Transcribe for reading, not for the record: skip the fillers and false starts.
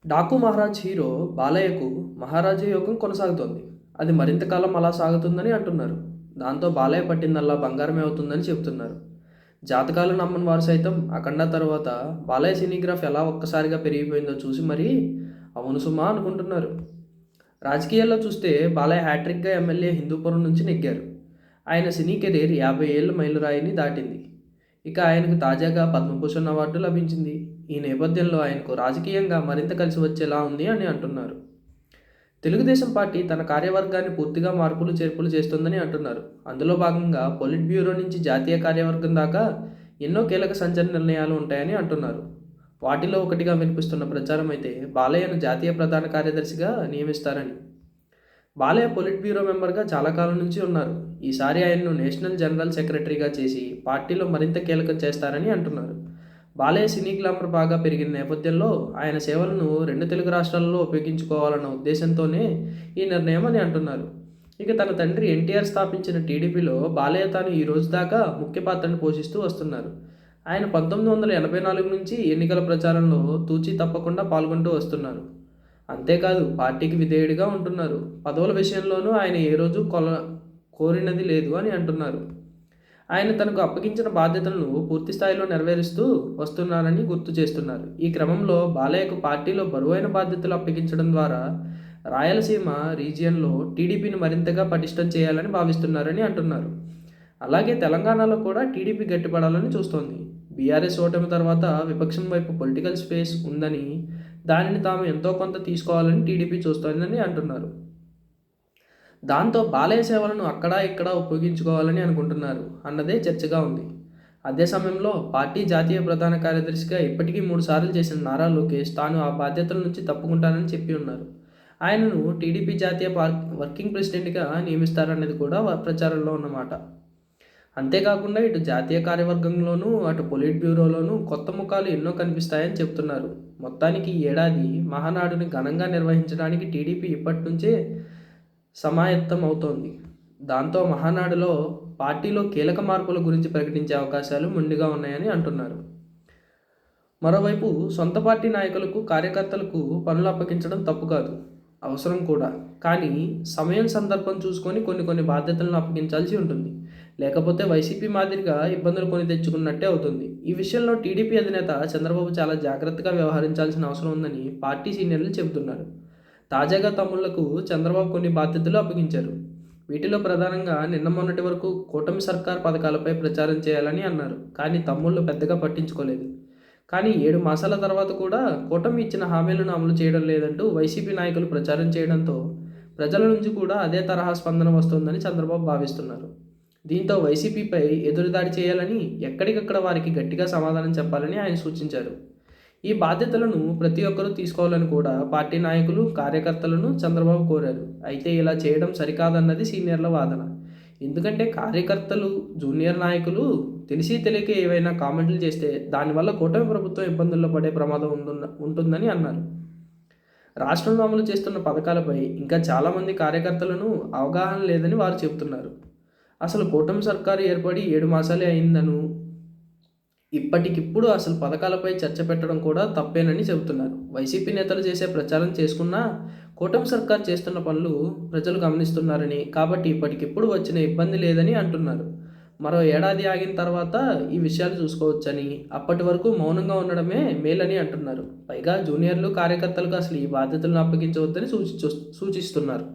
Daaku Maharaj hero బాలయ్యకు మహారాజా యోగం కొనసాగుతోంది. అది మరింత కాలం అలా సాగుతుందని అంటున్నారు. దాంతో బాలయ్య పట్టిందల్లా బంగారమే అవుతుందని చెబుతున్నారు. జాతకాలు నమ్మని వారు సైతం అఖండ తర్వాత బాలయ్య సినీగ్రాఫ్ ఎలా ఒక్కసారిగా పెరిగిపోయిందో చూసి మరీ అవును సుమా అనుకుంటున్నారు. రాజకీయాల్లో చూస్తే బాలయ్య హ్యాట్రిక్గా ఎమ్మెల్యే హిందూపురం నుంచి నెగ్గారు. ఆయన సినీ కెరీర్ 50 ఏళ్ల మైలురాయిని దాటింది. ఇక ఆయనకు తాజాగా పద్మభూషణ్ అవార్డు లభించింది. ఈ నేపథ్యంలో ఆయనకు రాజకీయంగా మరింత కలిసి వచ్చేలా ఉంది అని అంటున్నారు. తెలుగుదేశం పార్టీ తన కార్యవర్గాన్ని పూర్తిగా మార్పులు చేర్పులు చేస్తుందని అంటున్నారు. అందులో భాగంగా పొలిట్ బ్యూరో నుంచి జాతీయ కార్యవర్గం దాకా ఎన్నో కీలక సంచలన నిర్ణయాలు ఉంటాయని అంటున్నారు. వాటిలో ఒకటిగా వినిపిస్తున్న ప్రచారం అయితే బాలయ్యను జాతీయ ప్రధాన కార్యదర్శిగా నియమిస్తారని. బాలయ్య పొలిట్ బ్యూరో మెంబర్గా చాలా కాలం నుంచి ఉన్నారు. ఈసారి ఆయన్ను నేషనల్ జనరల్ సెక్రటరీగా చేసి పార్టీలో మరింత కీలకం చేస్తారని అంటున్నారు. బాలయ్య సినీ గ్లామర్ బాగా పెరిగిన నేపథ్యంలో ఆయన సేవలను 2 తెలుగు రాష్ట్రాలలో ఉపయోగించుకోవాలన్న ఉద్దేశంతోనే ఈ నిర్ణయం అని అంటున్నారు. ఇక తన తండ్రి ఎన్టీఆర్ స్థాపించిన టీడీపీలో బాలయ్య తాను ఈ రోజు దాకా ముఖ్య పాత్రను పోషిస్తూ వస్తున్నారు. ఆయన 1984 నుంచి ఎన్నికల ప్రచారంలో తూచీ తప్పకుండా పాల్గొంటూ వస్తున్నారు. అంతేకాదు పార్టీకి విధేయుడిగా ఉంటున్నారు. పదవుల విషయంలోనూ ఆయన ఏ రోజు కోరినది లేదు అని అంటున్నారు. ఆయన తనకు అప్పగించిన బాధ్యతలను పూర్తి స్థాయిలో నెరవేరుస్తూ వస్తున్నారని గుర్తు చేస్తున్నారు. ఈ క్రమంలో బాలయ్యకు పార్టీలో బరువైన బాధ్యతలు అప్పగించడం ద్వారా రాయలసీమ రీజియన్లో టీడీపీని మరింతగా పటిష్టం చేయాలని భావిస్తున్నారని అంటున్నారు. అలాగే తెలంగాణలో కూడా టీడీపీ గట్టిపడాలని చూస్తోంది. బీఆర్ఎస్ ఓటమి తర్వాత విపక్షం వైపు పొలిటికల్ స్పేస్ ఉందని, దానిని తాము ఎంతో కొంత తీసుకోవాలని టీడీపీ చూస్తోందని అంటున్నారు. దాంతో బాలయ్య సేవలను అక్కడా ఇక్కడా ఉపయోగించుకోవాలని అనుకుంటున్నారు అన్నదే చర్చగా ఉంది. అదే సమయంలో పార్టీ జాతీయ ప్రధాన కార్యదర్శిగా ఇప్పటికీ 3 సార్లు చేసిన నారా లోకేష్ తాను ఆ బాధ్యతల నుంచి తప్పుకుంటానని చెప్పి ఉన్నారు. ఆయనను టీడీపీ జాతీయ వర్కింగ్ ప్రెసిడెంట్గా నియమిస్తారనేది కూడా ప్రచారంలో ఉన్నమాట. అంతేకాకుండా ఇటు జాతీయ కార్యవర్గంలోనూ అటు పొలిట్ బ్యూరోలోనూ కొత్త ముఖాలు ఎన్నో కనిపిస్తాయని చెబుతున్నారు. మొత్తానికి ఈ ఏడాది మహానాడుని ఘనంగా నిర్వహించడానికి టీడీపీ ఇప్పటి నుంచే సమాయత్తం అవుతోంది. దాంతో మహానాడులో పార్టీలో కీలక మార్పుల గురించి ప్రకటించే అవకాశాలు మెండుగా ఉన్నాయని అంటున్నారు. మరోవైపు సొంత పార్టీ నాయకులకు కార్యకర్తలకు పనులు అప్పగించడం తప్పు కాదు, అవసరం కూడా. కానీ సమయం సందర్భం చూసుకొని కొన్ని బాధ్యతలను అప్పగించాల్సి ఉంటుంది. లేకపోతే వైసీపీ మాదిరిగా ఇబ్బందులు కొని తెచ్చుకున్నట్టే అవుతుంది. ఈ విషయంలో టీడీపీ అధినేత చంద్రబాబు చాలా జాగ్రత్తగా వ్యవహరించాల్సిన అవసరం ఉందని పార్టీ సీనియర్లు చెబుతున్నారు. తాజాగా తమ్ముళ్లకు చంద్రబాబు కొన్ని బాధ్యతలు అప్పగించారు. వీటిలో ప్రధానంగా నిన్న మొన్నటి వరకు కూటమి సర్కార్ పథకాలపై ప్రచారం చేయాలని అన్నారు. కానీ తమ్ముళ్ళు పెద్దగా పట్టించుకోలేదు. కానీ 7 మాసాల తర్వాత కూడా కూటమి ఇచ్చిన హామీలను అమలు చేయడం లేదంటూ వైసీపీ నాయకులు ప్రచారం చేయడంతో ప్రజల నుంచి కూడా అదే తరహా స్పందన వస్తోందని చంద్రబాబు భావిస్తున్నారు. దీంతో వైసీపీపై ఎదురుదాడి చేయాలని, ఎక్కడికక్కడ వారికి గట్టిగా సమాధానం చెప్పాలని ఆయన సూచించారు. ఈ బాధ్యతలను ప్రతి ఒక్కరూ తీసుకోవాలని కూడా పార్టీ నాయకులు, కార్యకర్తలను చంద్రబాబు కోరారు. అయితే ఇలా చేయడం సరికాదన్నది సీనియర్ల వాదన. ఎందుకంటే కార్యకర్తలు, జూనియర్ నాయకులు తెలిసి తెలియక ఏవైనా కామెంట్లు చేస్తే దానివల్ల కూటమి ప్రభుత్వం ఇబ్బందుల్లో పడే ప్రమాదం ఉంటుందని అన్నారు. రాష్ట్రంలో అమలు చేస్తున్న పథకాలపై ఇంకా చాలామంది కార్యకర్తలను అవగాహన లేదని వారు చెబుతున్నారు. అసలు కూటమి సర్కారు ఏర్పడి 7 మాసాలే అయిందను, ఇప్పటికిప్పుడు అసలు పథకాలపై చర్చ పెట్టడం కూడా తప్పేనని చెబుతున్నారు. వైసీపీ నేతలు చేసే ప్రచారం చేసుకున్నా కూటమి సర్కార్ చేస్తున్న పనులు ప్రజలు గమనిస్తున్నారని, కాబట్టి ఇప్పటికిప్పుడు వచ్చిన ఇబ్బంది లేదని అంటున్నారు. మరో ఏడాది ఆగిన తర్వాత ఈ విషయాలు చూసుకోవచ్చని, అప్పటి వరకు మౌనంగా ఉండడమే మేలని అంటున్నారు. పైగా జూనియర్లు, కార్యకర్తలకు అసలు ఈ బాధ్యతలను అప్పగించవద్దని సూచిస్తున్నారు.